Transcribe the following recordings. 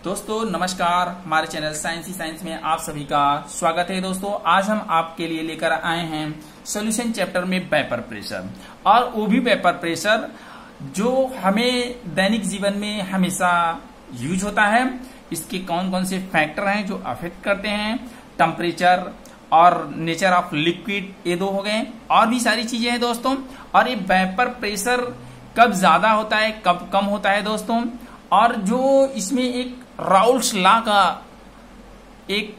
दोस्तों नमस्कार, हमारे चैनल साइंस ही साइंस में आप सभी का स्वागत है। दोस्तों आज हम आपके लिए लेकर आए हैं सॉल्यूशन चैप्टर में वेपर प्रेशर, और वो भी वेपर प्रेशर जो हमें दैनिक जीवन में हमेशा यूज होता है। इसके कौन कौन से फैक्टर हैं जो अफेक्ट करते हैं, टेम्परेचर और नेचर ऑफ लिक्विड, ये दो हो गए। और भी सारी चीजें हैं दोस्तों। और ये वेपर प्रेशर कब ज्यादा होता है, कब कम होता है दोस्तों, और जो इसमें एक राउल्स लॉ का एक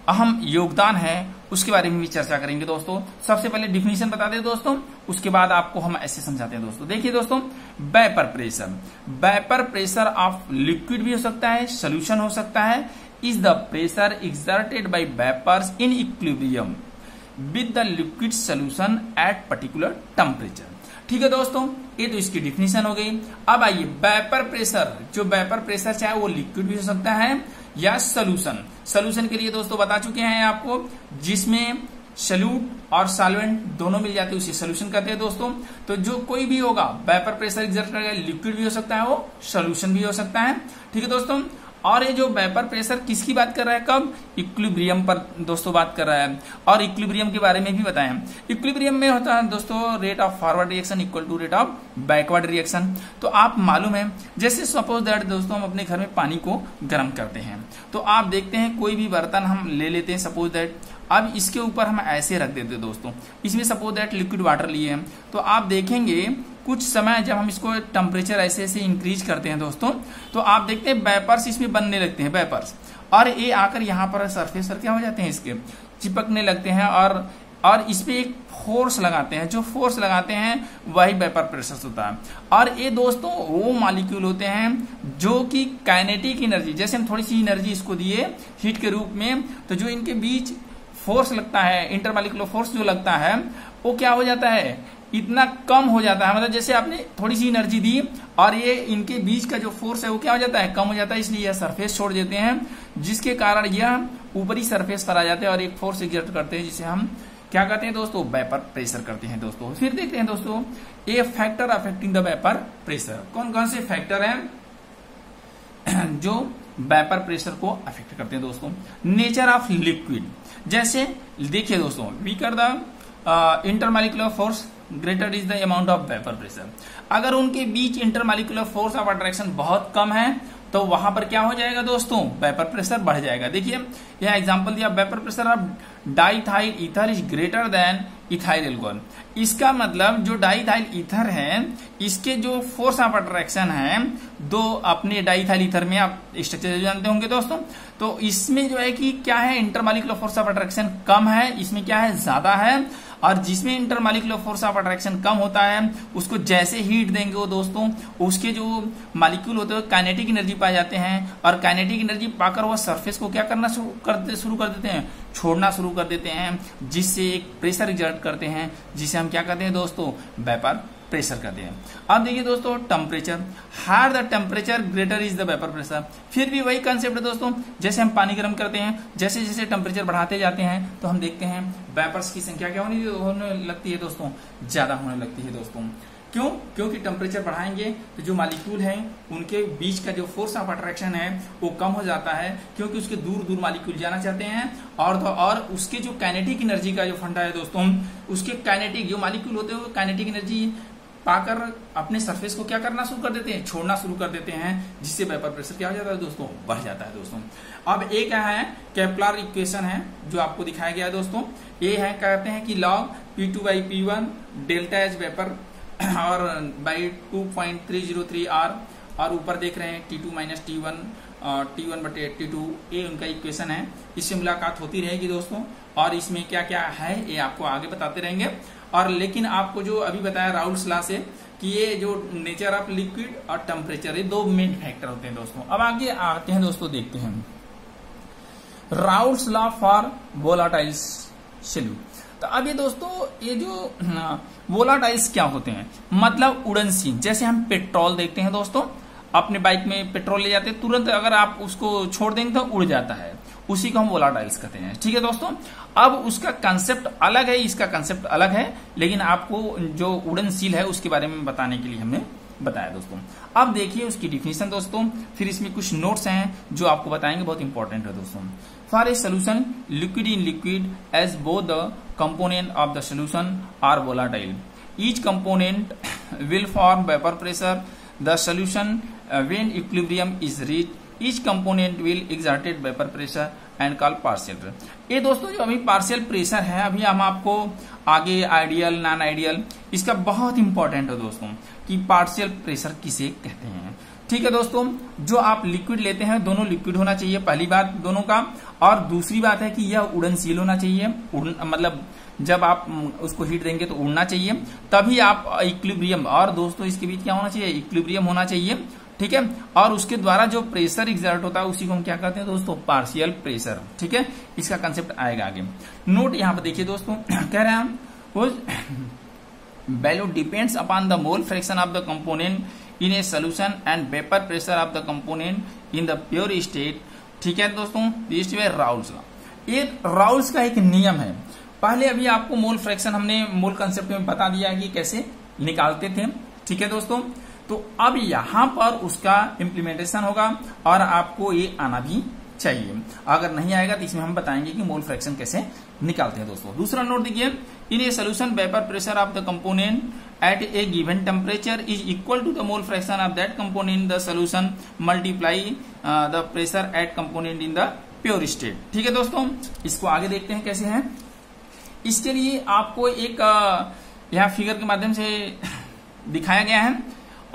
अहम योगदान है उसके बारे में भी चर्चा करेंगे दोस्तों। सबसे पहले डिफिनीशन बता दें दोस्तों, उसके बाद आपको हम ऐसे समझाते हैं दोस्तों। देखिए दोस्तों, वेपर प्रेशर ऑफ लिक्विड भी हो सकता है, सोल्यूशन हो सकता है, is the pressure exerted by vapours in equilibrium with the liquid solution at particular temperature. ठीक है दोस्तों, ये तो इसकी डिफिनीशन हो गई। अब आइए वेपर प्रेशर, जो वेपर प्रेशर चाहे वो लिक्विड भी हो सकता है या सोल्यूशन के लिए दोस्तों बता चुके हैं आपको, जिसमें सॉल्यूट और सॉल्वेंट दोनों मिल जाते हैं उसे सोल्यूशन कहते हैं दोस्तों। तो जो कोई भी होगा वेपर प्रेशर एक्सर्ट करेगा, लिक्विड भी हो सकता है, वो सोल्यूशन भी हो सकता है। ठीक है दोस्तों। और ये जो वेपर प्रेशर किसकी बात कर रहा है, कब, इक्विलिब्रियम पर दोस्तों बात कर रहा है। और इक्विलिब्रियम के बारे में भी बताएं। इक्विलिब्रियम में होता है दोस्तों rate of forward reaction equal to rate of backward reaction. तो आप मालूम है, जैसे सपोज दैट दोस्तों हम अपने घर में पानी को गर्म करते हैं, तो आप देखते हैं कोई भी बर्तन हम ले लेते हैं, सपोज दैट अब इसके ऊपर हम ऐसे रख देते हैं दोस्तों, इसमें सपोज दैट लिक्विड वाटर लिए हैं, तो आप देखेंगे कुछ समय जब हम इसको टेम्परेचर ऐसे ऐसे इंक्रीज करते हैं दोस्तों, तो आप देखते हैं वेपर्स इसमें बनने लगते हैं, वेपर्स, और ये आकर यहाँ पर सरफेस पर क्या हो जाते हैं, इसके चिपकने लगते हैं, और इस पे एक फोर्स लगाते हैं। जो फोर्स लगाते हैं वही वेपर प्रेशर होता है। और ये दोस्तों वो मॉलिक्यूल होते हैं जो कि काइनेटिक एनर्जी, जैसे हम थोड़ी सी एनर्जी इसको दिए हीट के रूप में, तो जो इनके बीच फोर्स लगता है, इंटरमॉलिक्यूलर फोर्स जो लगता है, वो क्या हो जाता है, इतना कम हो जाता है। मतलब जैसे आपने थोड़ी सी एनर्जी दी और ये इनके बीच का जो फोर्स है वो क्या हो जाता है, कम हो जाता है, इसलिए यह सरफेस छोड़ देते हैं, जिसके कारण यह ऊपरी सरफेस पर आ जाते हैं और एक फोर्स एक्सर्ट करते हैं, जिसे हम क्या कहते हैं दोस्तों, वेपर प्रेशर करते हैं दोस्तों। फिर देखते हैं दोस्तों ये factor affecting the vapour pressure, कौन कौन से फैक्टर हैं जो वेपर प्रेशर को अफेक्ट करते हैं दोस्तों। नेचर ऑफ लिक्विड, जैसे देखिए दोस्तों, weaker the intermolecular force greater is the amount of vapour pressure. अगर उनके बीच इंटरमॉलिक्यूलर फोर्स ऑफ अट्रैक्शन बहुत कम है तो वहां पर क्या हो जाएगा दोस्तों, वेपर प्रेशर बढ़ जाएगा। देखिए यह एग्जांपल दिया, vapour pressure of diethyl ether is greater than ethyl alcohol. इसका मतलब जो डाइथाइल ईथर है, इसके जो फोर्स ऑफ अट्रैक्शन है, दो अपने डाइथाइल ईथर में आप स्ट्रक्चर जानते होंगे दोस्तों, तो इसमें जो है कि क्या है, इंटरमॉलिक्यूलर फोर्स ऑफ अट्रैक्शन कम है, इसमें क्या है, ज्यादा है। और जिसमें इंटरमॉलिक्यूलर फोर्स ऑफ अट्रैक्शन कम होता है, उसको जैसे हीट देंगे वो दोस्तों, उसके जो मॉलिक्यूल होते हैं काइनेटिक एनर्जी पाए जाते हैं, और काइनेटिक एनर्जी पाकर वह सरफेस को क्या करना शुरू कर देते हैं, छोड़ना शुरू कर देते हैं, जिससे एक प्रेशर एक्सर्ट करते हैं, जिसे हम क्या कहते हैं दोस्तों, वेपर प्रेशर कहते हैं। अब देखिए दोस्तों temperature, higher the temperature greater is the vapour pressure. फिर भी वही कंसेप्ट है दोस्तों, जैसे हम पानी गर्म करते हैं, जैसे जैसे टेम्परेचर बढ़ाते जाते हैं तो हम देखते हैं वेपर्स की संख्या क्या होने लगती है दोस्तों, ज्यादा होने लगती है दोस्तों। क्यों? क्योंकि टेम्परेचर बढ़ाएंगे तो जो मॉलिक्यूल हैं उनके बीच का जो फोर्स ऑफ अट्रैक्शन है वो कम हो जाता है, क्योंकि उसके दूर दूर मॉलिक्यूल जाना चाहते हैं, और उसके जो काइनेटिक एनर्जी का जो फंडा है दोस्तों, उसके काइनेटिक जो मॉलिक्यूल होते हैं वो काइनेटिक एनर्जी पाकर अपने सरफेस को क्या करना शुरू कर देते हैं, छोड़ना शुरू कर देते हैं, जिससे वेपर प्रेशर क्या हो जाता है दोस्तों, बढ़ जाता है दोस्तों। अब एक है केपलर इक्वेशन है जो आपको दिखाया गया है दोस्तों, ये है कहते हैं कि log P2/P1 delta H vapour और बाई 2.303 R, और ऊपर देख रहे हैं T2 माइनस T1 T1/T2, ये उनका इक्वेशन है। इससे मुलाकात होती रहेगी दोस्तों, और इसमें क्या क्या है ये आपको आगे बताते रहेंगे। और लेकिन आपको जो अभी बताया राउल्स लॉ से कि ये जो नेचर ऑफ लिक्विड और टेम्परेचर, ये दो मेन फैक्टर होते हैं दोस्तों। अब आगे आते हैं दोस्तों, देखते हैं राउल्स लॉ फॉर वोलाटाइल्स सॉल्यूट। तो अब ये दोस्तों, ये जो वोलाटाइल्स क्या होते हैं, मतलब उड़नशील। जैसे हम पेट्रोल देखते हैं दोस्तों, अपने बाइक में पेट्रोल ले जाते हैं, तुरंत अगर आप उसको छोड़ देंगे तो उड़ जाता है, उसी को हम वोलाटाइल्स कहते हैं। ठीक है दोस्तों। अब उसका कंसेप्ट अलग है, इसका कंसेप्ट अलग है, लेकिन आपको जो उड़नशील है उसके बारे में बताने के लिए हमने बताया दोस्तों। अब देखिए उसकी डिफिनेशन दोस्तों, फिर इसमें कुछ नोट्स हैं जो आपको बताएंगे, बहुत इंपॉर्टेंट है दोस्तों। For a solution liquid in liquid as both the component of the solution are volatile, each component will form vapour pressure the solution when equilibrium is reach, each component will exerted vapour pressure and call partial. ये दोस्तों जो अभी partial pressure है, अभी हम आपको आगे ideal non ideal इसका बहुत इंपॉर्टेंट है दोस्तों कि पार्शियल प्रेशर किसे कहते हैं। ठीक है दोस्तों, जो आप लिक्विड लेते हैं दोनों लिक्विड होना चाहिए, पहली बात दोनों का, और दूसरी बात है कि यह उड़नशील होना चाहिए, मतलब जब आप उसको हीट देंगे तो उड़ना चाहिए, तभी आप इक्विलिब्रियम, और दोस्तों इसके बीच क्या होना चाहिए, इक्विलिब्रियम होना चाहिए। ठीक है, और उसके द्वारा जो प्रेशर एग्जर्ट होता है उसी को हम क्या कहते हैं दोस्तों, पार्शियल प्रेशर। ठीक है, इसका कंसेप्ट आएगा आगे। नोट यहां पर देखिए दोस्तों, कह रहे हैं हम value depends upon the mole fraction of the component in a solution and vapour pressure of the component in the pure state. ठीक है दोस्तों, दिस इज राउल्स का, ये राउल्स का एक नियम है। पहले अभी आपको मोल फ्रैक्शन हमने मूल कंसेप्ट में बता दिया कि कैसे निकालते थे। ठीक है दोस्तों, तो अब यहां पर उसका इम्प्लीमेंटेशन होगा और आपको ये आना भी चाहिए। अगर नहीं आएगा तो इसमें हम बताएंगे कि मोल फ्रैक्शन कैसे निकालते हैं दोस्तों। दूसरा नोट देखिए, in a solution vapour pressure of the component at a given temperature is equal to the mole fraction of that component in the solution multiply the pressure at component in the pure state. ठीक है दोस्तों, इसको आगे देखते हैं कैसे है। इसके लिए आपको एक यहाँ फिगर के माध्यम से दिखाया गया है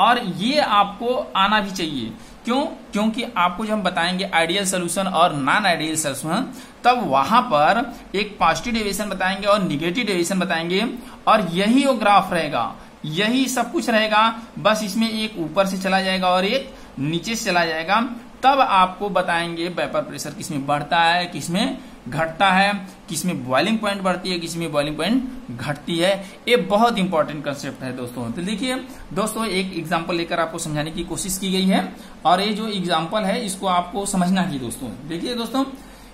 और ये आपको आना भी चाहिए। क्यों? क्योंकि आपको जब हम बताएंगे आइडियल सोल्यूशन और नॉन आइडियल सोल्यूशन, तब वहां पर एक पॉजिटिव डेविएशन बताएंगे और निगेटिव डेविएशन बताएंगे, और यही वो ग्राफ रहेगा, यही सब कुछ रहेगा। बस इसमें एक ऊपर से चला जाएगा और एक नीचे से चला जाएगा, तब आपको बताएंगे वेपर प्रेशर किसमें बढ़ता है, किसमें घटता है, किसमें बॉइलिंग पॉइंट बढ़ती है, किसमें बॉइलिंग पॉइंट घटती है। ये बहुत इंपॉर्टेंट कंसेप्ट है दोस्तों। तो देखिए दोस्तों, एक एग्जांपल लेकर आपको समझाने की कोशिश की गई है और ये जो एग्जांपल है इसको आपको समझना ही दोस्तों। देखिए दोस्तों,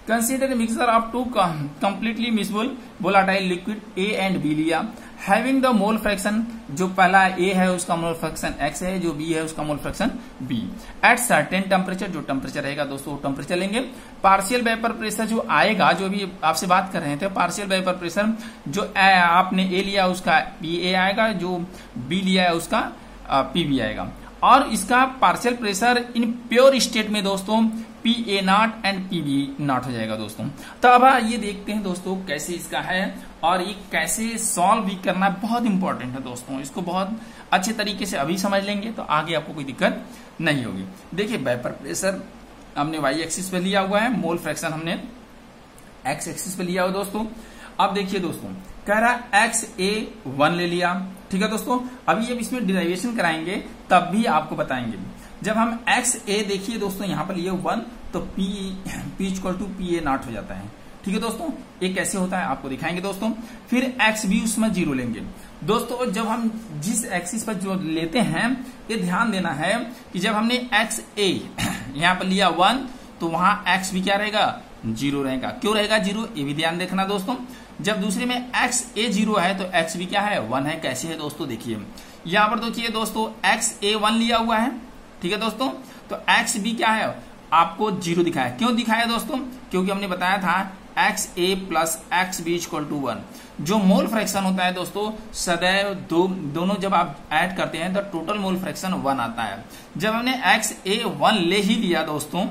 consider mixture of two completely miscible volatile liquid A and B लिया, हैविंग द मोल फ्रैक्शन, जो पहला ए है उसका मोल फ्रैक्शन x है, जो बी है उसका mole fraction b, at certain temperature, जो टेम्परेचर रहेगा दोस्तों टेम्परेचर लेंगे। पार्शियल वेपर प्रेशर जो आएगा, जो भी आपसे बात कर रहे थे, पार्शियल वेपर प्रेशर जो आपने ए लिया उसका pa आएगा, जो b लिया है उसका pb आएगा, और इसका partial pressure in pure state में दोस्तों PA0 एंड PB0 हो जाएगा दोस्तों। तो अब ये देखते हैं दोस्तों कैसे इसका है और ये कैसे सॉल्व भी करना बहुत इंपॉर्टेंट है दोस्तों। इसको बहुत अच्छे तरीके से अभी समझ लेंगे तो आगे आपको कोई दिक्कत नहीं होगी। देखिए वेपर प्रेशर हमने y एक्सिस पे लिया हुआ है, मोल फ्रैक्शन हमने x एक्सिस पे लिया हुआ दोस्तों। अब देखिए दोस्तों, कह रहा है XA1 ले लिया। ठीक है दोस्तों, अभी जब इसमें डिराइवेशन कराएंगे तब भी आपको बताएंगे। जब हम XA देखिए दोस्तों यहाँ पर लिए 1 तो P इक्वल टू PA0 हो जाता है। ठीक है दोस्तों, ये कैसे होता है आपको दिखाएंगे दोस्तों। फिर XB उसमें 0 लेंगे दोस्तों। जब हम जिस एक्सिस पर जो लेते हैं, ये ध्यान देना है कि जब हमने XA यहाँ पर लिया 1 तो वहां XB क्या रहेगा, 0 रहेगा। क्यों रहेगा 0, ये भी ध्यान देखना दोस्तों। जब दूसरे में XA 0 है तो XB क्या है, 1 है। कैसे है दोस्तों, देखिए यहाँ पर देखिए दोस्तों XA1 लिया हुआ है। ठीक है दोस्तों, तो XB क्या है, आपको 0 दिखाया। क्यों दिखाया दोस्तों, क्योंकि हमने बताया था XA plus XB equal to 1। जो मोल फ्रैक्शन होता है दोस्तों, सदैव दोनों जब आप ऐड करते हैं तो टोटल मोल फ्रैक्शन 1 आता है। जब हमने XA1 ले ही लिया दोस्तों,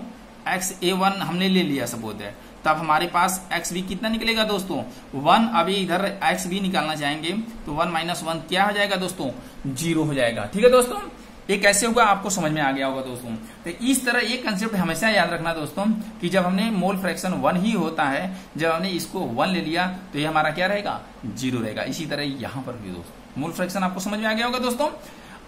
XA1 हमने ले लिया सपोज है, तब हमारे पास XB कितना निकलेगा दोस्तों, 1। अभी इधर XB निकालना चाहेंगे तो 1 माइनस 1 क्या हो जाएगा दोस्तों, 0 हो जाएगा। ठीक है दोस्तों, ये कैसे होगा आपको समझ में आ गया होगा दोस्तों। तो इस तरह ये कंसेप्ट हमेशा याद रखना दोस्तों कि जब हमने मोल फ्रैक्शन 1 ही होता है, जब हमने इसको 1 ले लिया तो ये हमारा क्या रहेगा, 0 रहेगा। इसी तरह यहाँ पर भी दोस्तों मोल फ्रैक्शन आपको समझ में आ गया होगा दोस्तों।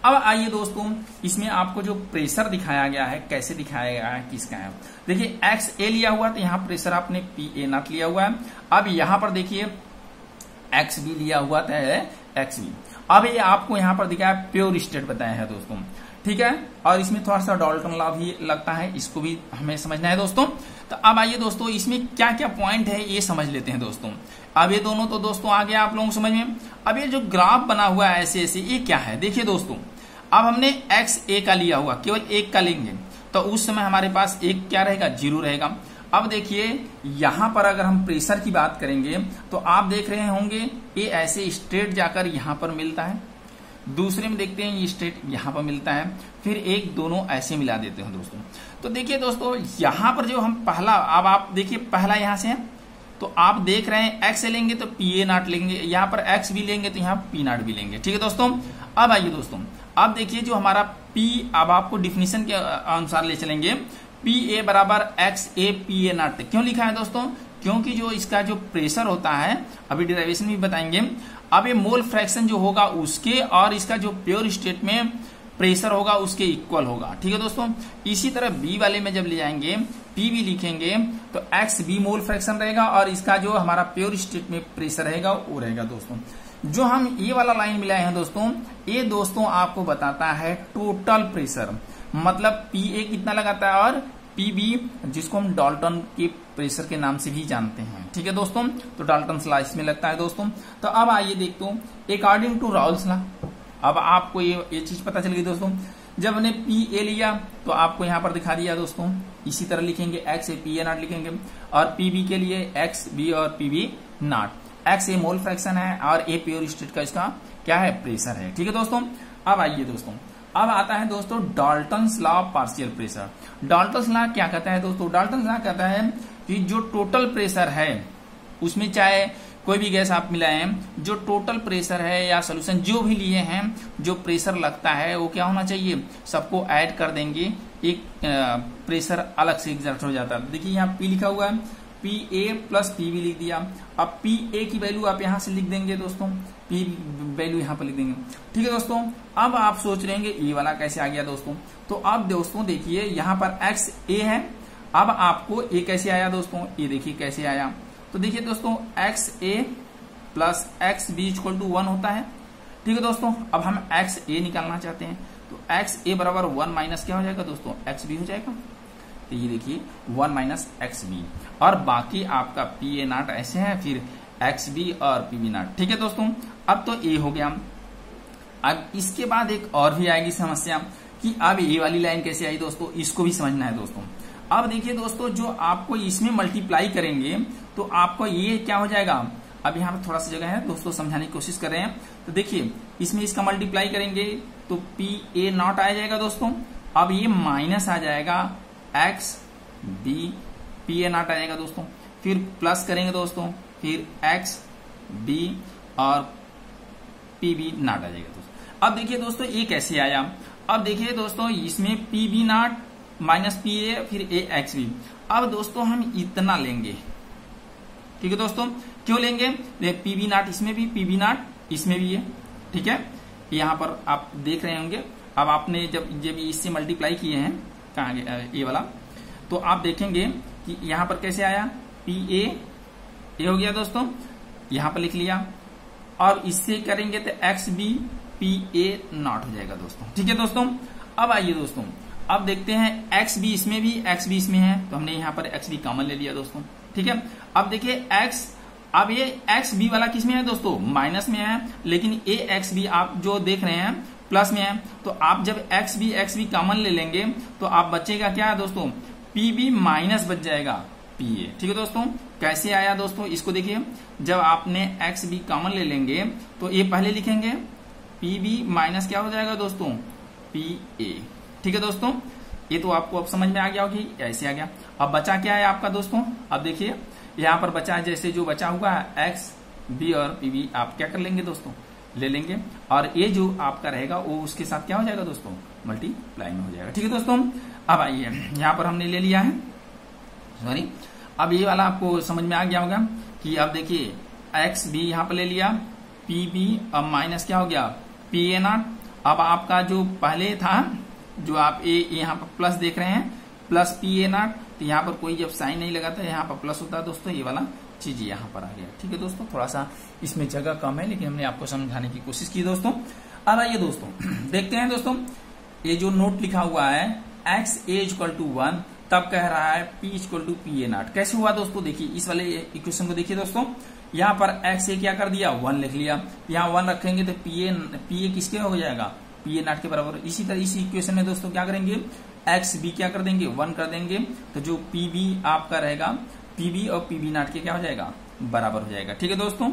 अब आइए दोस्तों, इसमें आपको जो प्रेशर दिखाया गया है कैसे दिखाया गया है, किसका है। देखिए XA लिया हुआ तो यहाँ प्रेशर आपने PA0 लिया हुआ है। अब यहाँ पर देखिए XB लिया हुआ है XB। अब ये आपको यहाँ पर दिखाया प्योर स्टेट बताया है दोस्तों। ठीक है, और इसमें थोड़ा सा डाल्टन लॉ भी लगता है, इसको भी हमें समझना है दोस्तों। तो अब आइए दोस्तों, इसमें क्या क्या पॉइंट है ये समझ लेते हैं दोस्तों। अब ये दोनों तो दोस्तों आ गया आप लोगों को समझ में। अब ये जो ग्राफ बना हुआ है ऐसे ऐसे, ये क्या है देखिए दोस्तों। अब हमने एक्स ए का लिया हुआ, केवल एक का लेंगे तो उस समय हमारे पास एक क्या रहेगा, 0 रहेगा। अब देखिए यहां पर अगर हम प्रेशर की बात करेंगे तो आप देख रहे होंगे ये ऐसे स्ट्रेट जाकर यहां पर मिलता है, दूसरे में देखते हैं ये स्ट्रेट यहां पर मिलता है, फिर एक दोनों ऐसे मिला देते हैं दोस्तों। तो देखिए दोस्तों यहां पर जो हम पहला, अब आप देखिए पहला यहां से है तो आप देख रहे हैं एक्स लेंगे तो PA0 लेंगे, यहां पर एक्स भी लेंगे तो यहाँ P0 भी लेंगे। ठीक है दोस्तों। अब आइए दोस्तों, अब देखिए जो हमारा P, अब आपको डिफिनीशन के अनुसार ले चलेंगे, PA बराबर XA PA0 क्यों लिखा है दोस्तों, क्योंकि जो इसका जो प्रेशर होता है, अभी डिराइवेशन भी बताएंगे, अब ये मोल फ्रैक्शन जो होगा उसके और इसका जो प्योर स्टेट में प्रेशर होगा उसके इक्वल होगा। ठीक है दोस्तों। इसी तरह बी वाले में जब ले जाएंगे, पी भी लिखेंगे तो एक्स बी मोल फ्रैक्शन रहेगा और इसका जो हमारा प्योर स्टेट में प्रेशर रहेगा वो रहेगा दोस्तों। जो हम ये वाला लाइन मिलाए हैं दोस्तों, ये दोस्तों आपको बताता है टोटल प्रेशर, मतलब पीए कितना लगाता है और पीबी जिसको हम डाल्टन के प्रेशर के नाम से भी जानते हैं। ठीक है दोस्तों। तो डाल्टन लॉ इसमें लगता है दोस्तों। तो अब आइए देखते हो अकॉर्डिंग टू राउल्स लॉ, अब आपको ये चीज पता चल गई दोस्तों। जब हमने पी ए लिया तो आपको यहां पर दिखा दिया दोस्तों, इसी तरह लिखेंगे एक्स ए PA0 लिखेंगे और पीबी के लिए एक्स बी और PB0। एक्स ए मोल फ्रैक्शन है और ए प्योर स्टेट का इसका क्या है, प्रेशर है। ठीक है दोस्तों। अब आइए दोस्तों, अब आता है दोस्तों Dalton's law of partial pressure. Dalton's law क्या कहता है दोस्तों, डाल्टन्स लॉ कहता है कि जो टोटल प्रेशर है उसमें चाहे कोई भी गैस आप मिलाएं, जो टोटल प्रेशर है या सोल्यूशन जो भी लिए हैं, जो प्रेशर लगता है वो क्या होना चाहिए, सबको ऐड कर देंगे, एक प्रेशर अलग से एग्जर्ट हो जाता है। देखिए यहाँ पी लिखा हुआ है, PA प्लस PB लिख दिया। अब PA की वैल्यू आप यहां से लिख देंगे दोस्तों, P वैल्यू यहां पर लिख देंगे। ठीक है दोस्तों। अब आप सोच रहे हैं ये वाला कैसे आ गया दोस्तों, तो अब दोस्तों देखिए यहां पर XA है, अब आपको A कैसे आया दोस्तों, ये देखिए कैसे आया। तो देखिए दोस्तों XA plus XB equal to 1 होता है। ठीक है दोस्तों। अब हम XA निकालना चाहते हैं तो XA बराबर 1 माइनस क्या हो जाएगा दोस्तों, XB हो जाएगा। तो ये देखिए 1 माइनस XB और बाकी आपका PA0 ऐसे है, फिर XB और PB0। ठीक है दोस्तों। अब तो A हो गया। अब इसके बाद एक और भी आएगी समस्या कि अब ये वाली लाइन कैसे आई दोस्तों, इसको भी समझना है दोस्तों। अब देखिए दोस्तों जो आपको इसमें मल्टीप्लाई करेंगे तो आपको ये क्या हो जाएगा, अब यहाँ पर थोड़ा सा जगह है दोस्तों, समझाने की कोशिश कर रहे हैं। तो देखिए इसमें इसका मल्टीप्लाई करेंगे तो PA0 आ जाएगा दोस्तों। अब ये माइनस आ जाएगा XB PA0 आ जाएगा दोस्तों, फिर प्लस करेंगे दोस्तों, फिर XB और PB0 आ जाएगा दोस्तों। अब देखिए दोस्तों ये कैसे आया, अब देखिए दोस्तों इसमें PB0 माइनस PA फिर XB। अब दोस्तों हम इतना लेंगे। ठीक है दोस्तों। क्यों लेंगे, PB0 इसमें भी, PB0 इसमें भी है। ठीक है, यहां पर आप देख रहे होंगे। अब आपने जब इससे मल्टीप्लाई किए हैं कहाँ ये वाला, तो आप देखेंगे कि यहां पर कैसे आया, PA ये हो गया दोस्तों, यहां पर लिख लिया और इससे करेंगे तो XB PA0 हो जाएगा दोस्तों। ठीक है दोस्तों। अब आइए दोस्तों, अब देखते हैं XB इसमें भी, XB इसमें है तो हमने यहाँ पर XB कॉमन ले लिया दोस्तों। ठीक है। अब देखिए अब ये XB वाला किस में है दोस्तों, माइनस में है, लेकिन XB आप जो देख रहे हैं प्लस में है। तो आप जब XB कॉमन ले लेंगे तो आप बचेगा क्या है दोस्तों, PB माइनस बच जाएगा PA। ठीक है दोस्तों। कैसे आया दोस्तों, इसको देखिए, जब आपने XB कॉमन ले लेंगे तो ये पहले लिखेंगे PB माइनस क्या हो जाएगा दोस्तों, PA। ठीक है दोस्तों। ये तो आपको अब समझ में आ गया होगी, ऐसे आ गया। अब बचा क्या है आपका दोस्तों, अब देखिए यहाँ पर बचा है, जैसे जो बचा हुआ है XB और PB आप क्या कर लेंगे दोस्तों, ले लेंगे और ये जो आपका रहेगा वो उसके साथ क्या हो जाएगा दोस्तों, मल्टीप्लाई में हो जाएगा। ठीक है दोस्तों। अब आइए यहाँ पर हमने ले लिया है, सॉरी, अब ये वाला आपको समझ में आ गया होगा कि अब देखिए XB यहाँ पर ले लिया, PB अब माइनस क्या हो गया, PA0। अब आपका जो पहले था, जो आप यहाँ पर प्लस देख रहे हैं, प्लस PA0, तो यहाँ पर कोई जब साइन नहीं लगाता यहाँ पर प्लस होता है दोस्तों, ये वाला चीज यहाँ पर आ गया। ठीक है दोस्तों। थोड़ा सा इसमें जगह कम है लेकिन हमने आपको समझाने की कोशिश की दोस्तों। अब आइए दोस्तों देखते हैं दोस्तों, ये जो नोट लिखा हुआ है XA इक्वल टू 1, तब कह रहा है P इक्वल टू PA0। कैसे हुआ दोस्तों, देखिए इस वाले इक्वेशन को देखिए दोस्तों, यहाँ पर XA क्या कर दिया, 1 लिख लिया, यहाँ 1 रखेंगे तो PA किसके हो जाएगा, पी ए नॉट के बराबर। इसी तरह इसी इक्वेशन में दोस्तों क्या करेंगे, एक्स बी क्या कर देंगे 1 कर देंगे, तो जो पी बी आपका रहेगा पी बी और पी बी नॉट के क्या हो जाएगा बराबर हो जाएगा। ठीक है दोस्तों,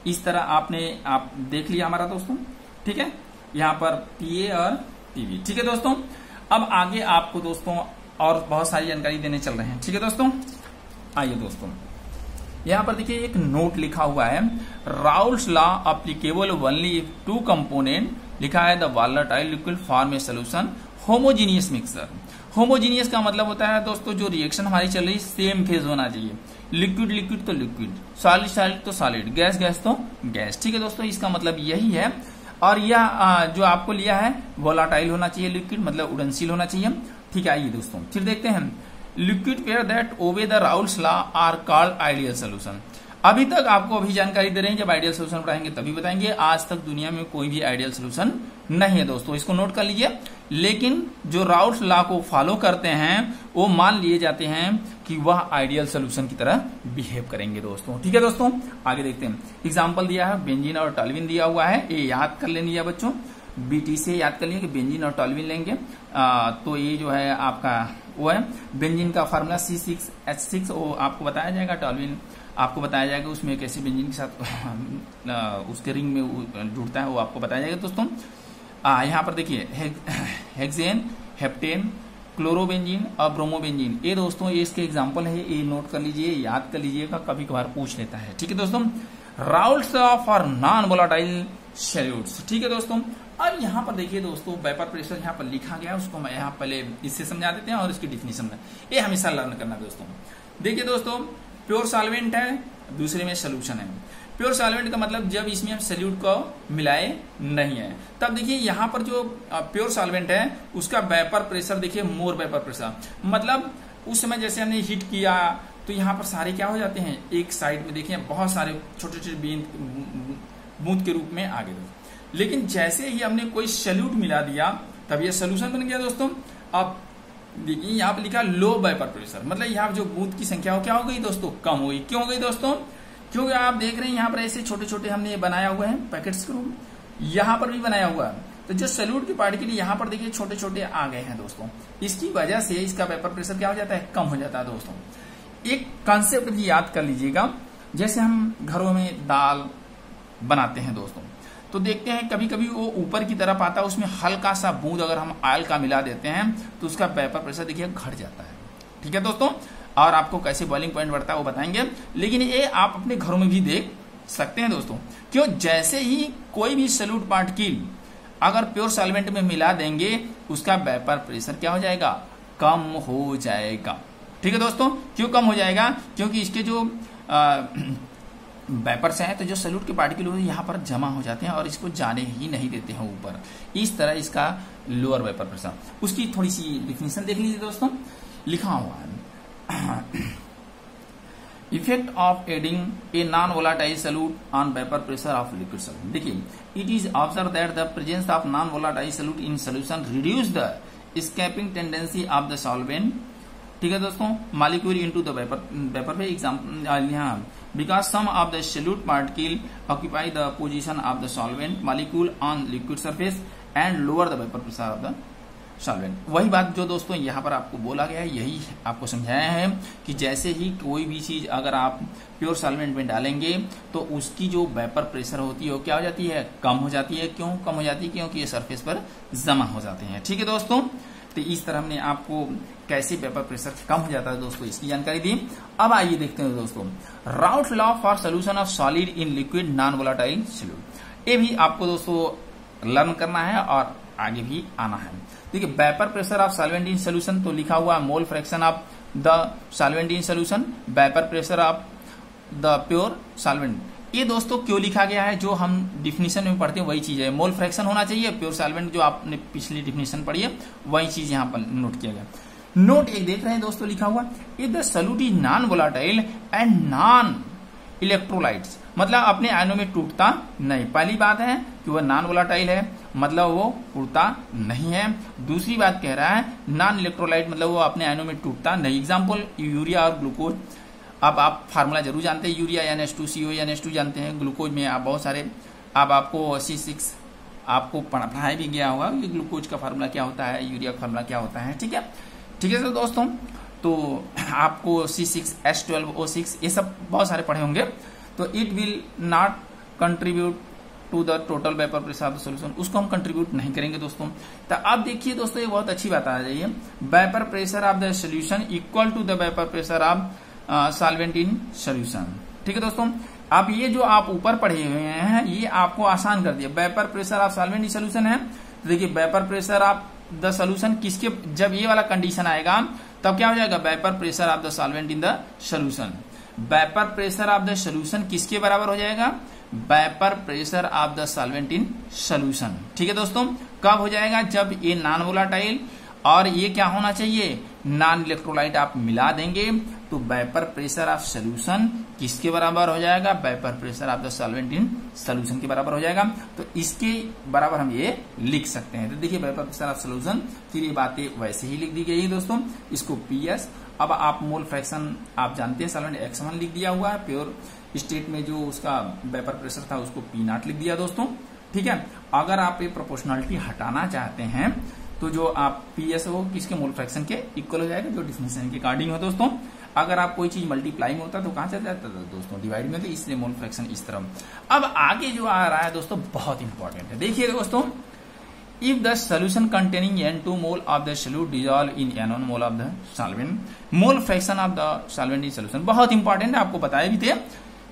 इस तरह आप देख लिया हमारा दोस्तों। ठीक है, यहाँ पर पी ए और पी बी। ठीक है दोस्तों, अब आगे आपको दोस्तों और बहुत सारी जानकारी देने चल रहे हैं। ठीक है दोस्तों, आइए दोस्तों यहाँ पर देखिए एक नोट लिखा हुआ है, Raoult's law applicable only if two component, लिखा है the volatile liquid form a solution homogeneous mixture. Homogeneous का मतलब होता है दोस्तों जो रिएक्शन हमारी चल रही सेम फेज होना चाहिए, लिक्विड लिक्विड तो लिक्विड, सॉलिड सॉलिड तो सॉलिड, गैस गैस तो गैस। ठीक है दोस्तों, इसका मतलब यही है। और यह जो आपको लिया है वोलाटाइल होना चाहिए, लिक्विड मतलब उड़नशील होना चाहिए। ठीक है, आइए दोस्तों फिर देखते हैं, liquid pair that obey the Raoult's law are called ideal solution. अभी तक आपको अभी जानकारी दे रहे हैं, जब आइडियल सोल्यूशन पढ़ाएंगे तभी बताएंगे। आज तक दुनिया में कोई भी आइडियल सोल्यूशन नहीं है दोस्तों, इसको नोट कर लीजिए। लेकिन जो राउल्स लॉ को फॉलो करते हैं वो मान लिए जाते हैं कि वह आइडियल सोल्यूशन की तरह बिहेव करेंगे दोस्तों। ठीक है दोस्तों, आगे देखते हैं। एग्जाम्पल दिया है, बेंजीन और टॉल्यूइन दिया हुआ है, ये याद कर लेंगे बच्चों, बीटी से याद कर लिए कि बेंजीन और टॉल्यूइन लेंगे। तो ये जो है आपका वो है बेंजीन का फार्मूला C6H6, वो आपको बताया जाएगा। टॉल्यूइन आपको बताया जाएगा, उसमें कैसे बेंजीन के साथ उसके रिंग में जुड़ता है वो आपको बताया जाएगा दोस्तों। यहाँ पर देखिए हेक्सेन, हेप्टेन, क्लोरोबेंजीन और ब्रोमोबेंजीन, ये दोस्तों ये इसके एग्जाम्पल है, ये नोट कर लीजिए, याद कर लीजिएगा, कभी कभार पूछ लेता है। ठीक है दोस्तों, Raoult's law for non volatile solutes. ठीक है दोस्तों, अब यहाँ पर देखिए दोस्तों वेपर प्रेशर यहाँ पर लिखा गया है, उसको मैं यहाँ पहले इससे समझा देते हैं और इसकी डिफिनेशन ये हमेशा लर्न करना दोस्तों। देखिए दोस्तों, प्योर सॉल्वेंट है, दूसरे में सोल्यूशन है। प्योर सॉल्वेंट का मतलब जब इसमें हम सोल्यूट को मिलाए नहीं है, तब देखिए यहाँ पर जो प्योर सॉल्वेंट है उसका वेपर प्रेशर देखिए मोर वेपर प्रेशर, मतलब उस समय जैसे हमने हीट किया तो यहाँ पर सारे क्या हो जाते हैं, एक साइड में देखिए बहुत सारे छोटे छोटे बूंद के रूप में आ गए। लेकिन जैसे ही हमने कोई सोल्यूट मिला दिया तब ये सोल्यूशन बन गया दोस्तों। अब देखिए यहाँ पर लिखा लो वेपर प्रेशर, मतलब यहाँ जो बूंद की संख्या हो क्या हो गई दोस्तों, कम हो गई। क्यों हो गई दोस्तों, क्योंकि आप देख रहे हैं यहाँ पर ऐसे छोटे छोटे हमने बनाया हुआ है पैकेट्स के रूप, यहाँ पर भी बनाया हुआ है। तो जो सोल्यूट की पार्टिकल यहाँ पर देखिए छोटे छोटे आ गए हैं दोस्तों, इसकी वजह से इसका वेपर प्रेशर क्या हो जाता है, कम हो जाता है दोस्तों। एक कॉन्सेप्ट भी याद कर लीजिएगा, जैसे हम घरों में दाल बनाते हैं दोस्तों, तो देखते हैं कभी कभी वो ऊपर की तरफ आता है, उसमें हल्का सा बूंद अगर हम ऑयल का मिला देते हैं तो उसका वेपर प्रेशर देखिए घट जाता है। ठीक है दोस्तों, और आपको कैसे बॉइलिंग पॉइंट बढ़ता है वो बताएंगे, लेकिन ये आप अपने घरों में भी देख सकते हैं दोस्तों। क्यों, जैसे ही कोई भी सोल्यूट पार्टिकल अगर प्योर सॉल्वेंट में मिला देंगे उसका वेपर प्रेशर क्या हो जाएगा, कम हो जाएगा। ठीक है दोस्तों, क्यों कम हो जाएगा, क्योंकि इसके जो वेपर्स हैं तो जो सोल्यूट के पार्टिकल यहाँ पर जमा हो जाते हैं और इसको जाने ही नहीं देते हैं ऊपर, इस तरह इसका लोअर वेपर प्रेशर। उसकी थोड़ी सी डिफिनेशन देख लीजिए दोस्तों, लिखा हुआ है effect of adding a non volatile solute on vapour pressure of liquid solute. देखिए, it is observe that the presence of non volatile solute in solution reduce the escaping tendency of the solvent. ठीक है दोस्तों, molecule into the vapour पे example यहाँ, because some of the solute particle occupy the position of the solvent molecule on liquid surface and lower the vapour pressure of the solvent. वही बात जो दोस्तों यहाँ पर आपको बोला गया है, यही आपको समझाया है कि जैसे ही कोई भी चीज अगर आप प्योर सॉल्वेंट में डालेंगे तो उसकी जो वेपर प्रेशर होती है वो क्या हो जाती है, कम हो जाती है। क्यों कम हो जाती है, क्योंकि ये सरफेस पर जमा हो जाते हैं। ठीक है दोस्तों, तो इस तरह हमने आपको कैसे वेपर प्रेशर कम हो जाता है दोस्तों इसकी जानकारी दी। अब आइए देखते हैं दोस्तों, Raoult's law for solution of solid in liquid non volatile solute. ये भी आपको दोस्तों लर्न करना है और आगे भी आना है। देखिए, vapour pressure of solvent in solution तो लिखा हुआ है मोल fraction of the solvent in solution, vapour pressure of the pure solvent. ये दोस्तों क्यों लिखा गया है, जो हम डिफिनेशन में पढ़ते हैं वही चीज है, मोल फ्रैक्शन होना चाहिए, प्योर सॉल्वेंट जो आपने पिछली डिफिनेशन पढ़ी है वही चीज यहाँ पर नोट किया गया। नोट एक देख रहे हैं दोस्तों, लिखा हुआ if the solute is non volatile and non electrolytes, मतलब अपने आयनों में टूटता नहीं। पहली बात है कि वह नॉन वोलाटाइल है, मतलब वो उड़ता नहीं है। दूसरी बात कह रहा है नॉन इलेक्ट्रोलाइट, मतलब वो अपने आयनों में टूटता नहीं। एग्जाम्पल यूरिया और ग्लूकोज। अब आप फार्मूला जरूर जानते हैं, यूरिया NH2CO NH2 जानते हैं, ग्लूकोज में आप बहुत सारे, अब आपको आपको पढ़ाया भी गया होगा कि ग्लूकोज का फार्मूला क्या होता है, यूरिया का फार्मूला क्या होता है। ठीक है, ठीक है दोस्तों, तो आपको C6H12O6 ये सब बहुत सारे पढ़े होंगे। तो it will not contribute to the total vapour pressure of the solution, उसको हम कंट्रीब्यूट नहीं करेंगे दोस्तों। तो अब देखिए दोस्तों, ये बहुत अच्छी बात आ रही है, vapour pressure of the solution equal to the vapour pressure of solvent in solution. ठीक है दोस्तों, अब ये जो आप ऊपर पढ़े हुए हैं ये आपको आसान कर दिया। Vapour pressure of solvent in solution है, तो देखिए vapour pressure of the solution किसके, जब ये वाला कंडीशन आएगा तब क्या हो जाएगा, vapour pressure of the solvent in the solution. Vapour pressure of the solution किसके बराबर हो जाएगा, vapour pressure of the solvent in solution. ठीक है दोस्तों, कब हो जाएगा, जब ये नॉन वोलाटाइल और ये क्या होना चाहिए, नॉन इलेक्ट्रोलाइट आप मिला देंगे तो वेपर प्रेशर ऑफ सॉल्यूशन किसके बराबर हो जाएगा, vapour pressure of the solvent in solution के बराबर हो जाएगा। तो इसके बराबर हम ये लिख सकते हैं। तो देखिए वेपर प्रेशर ऑफ सॉल्यूशन, फिर ये बातें वैसे ही लिख दी गई है दोस्तों, इसको PS। अब आप मोल फ्रैक्शन आप जानते हैं, सॉल्वेंट X1 लिख दिया हुआ है, प्योर स्टेट में जो उसका वेपर प्रेशर था उसको P0 लिख दिया दोस्तों। ठीक है, अगर आप ये प्रोपोर्शनलिटी हटाना चाहते हैं तो जो आप PS हो किसके, मोल फ्रैक्शन के इक्वल हो जाएगा, जो डिफिनेशन के अकॉर्डिंग हो दोस्तों। अगर आप कोई चीज मल्टीप्लाई में होता तो कहां चल जाता था दोस्तों, डिवाइड में, तो इसलिए मोल फ्रैक्शन इस तरफ। अब आगे जो आ रहा है दोस्तों बहुत इंपॉर्टेंट है, देखिए दोस्तों, if the solution containing N2 mole of the solute dissolve in N1 mole of the solvent, mole fraction of the solvent in solution बहुत इंपॉर्टेंट है, आपको बताए भी थे।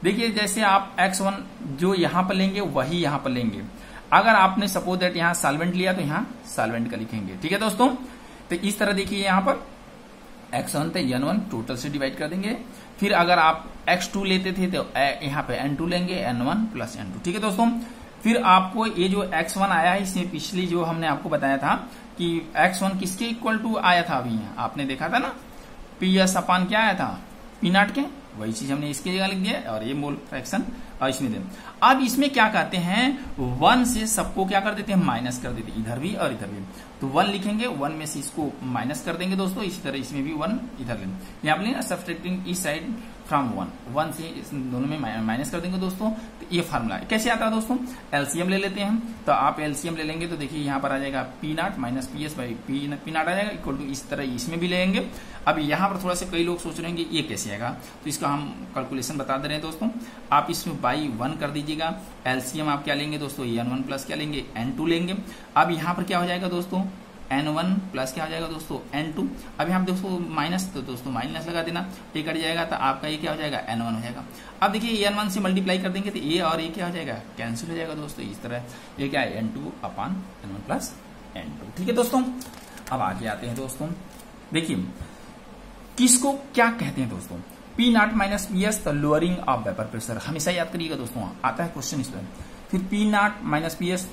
देखिए जैसे आप X1 जो यहां पर लेंगे वही यहां पर लेंगे। अगर आपने सपोज दैट यहां सॉल्वेंट लिया तो यहां सॉल्वेंट का लिखेंगे। ठीक है दोस्तों, तो इस तरह देखिए यहां पर X1 थे N1 टोटल से डिवाइड कर देंगे। फिर अगर आप X2 लेते थे तो यहाँ पे N2 लेंगे, N1 प्लस N2। ठीक है दोस्तों, फिर आपको ये जो X1 आया है, इसमें पिछली जो हमने आपको बताया था कि X1 किसके इक्वल टू आया था, अभी यहाँ आपने देखा था ना, PS अपान क्या आया था, P0 के, वही चीज हमने इसकी जगह लिख दिया और ये मोल फ्रैक्शन और इसमें दे। अब इसमें क्या करते हैं, 1 से सबको क्या कर देते हैं, माइनस कर देते हैं, इधर भी और इधर भी। तो 1 लिखेंगे, 1 में से इसको माइनस कर देंगे दोस्तों, इसी तरह इसमें भी 1 इधर लेंगे, यहाँ पर लेना सब्ट्रैक्टिंग इस साइड फ्रॉम 1 से इस दोनों में माइनस कर देंगे दोस्तों। तो ये फार्मूला है, कैसे आता है दोस्तों, एलसीएम ले लेते हैं हम। तो आप एलसीएम ले लेंगे तो देखिए यहाँ पर आ जाएगा P0 minus PS by P0 आ जाएगा इक्वल टू, इस तरह इसमें भी लेंगे। अब यहाँ पर थोड़ा सा कई लोग सोच रहे हैं ये कैसे आएगा, तो इसका हम कैलकुलेशन बता दे रहे हैं दोस्तों। आप इसमें बाई 1 कर दीजिएगा, एलसीएम आप क्या लेंगे दोस्तों, N1 प्लस क्या लेंगे, N2 लेंगे। अब यहाँ पर क्या हो जाएगा दोस्तों, N1 प्लस क्या हो जाएगा दोस्तों, N2। अब यहाँ दोस्तों माइनस, तो दोस्तों माइनस लगा देना, ये कट जाएगा तो आपका ये क्या हो जाएगा, N1 हो जाएगा। अब देखिए N1 से मल्टीप्लाई कर देंगे तो ये और ये क्या हो जाएगा, कैंसिल हो जाएगा दोस्तों। इस तरह ये क्या है, N2 अपान N1 प्लस N2। ठीक है दोस्तों, अब आगे आते हैं दोस्तों, देखिए किसको क्या कहते हैं दोस्तों, P0 माइनस PS, तो लोअरिंग ऑफ वेपर प्रेशर, हमेशा याद करिएगा दोस्तों, आता है क्वेश्चन इस पर। फिर P0 माइनस PS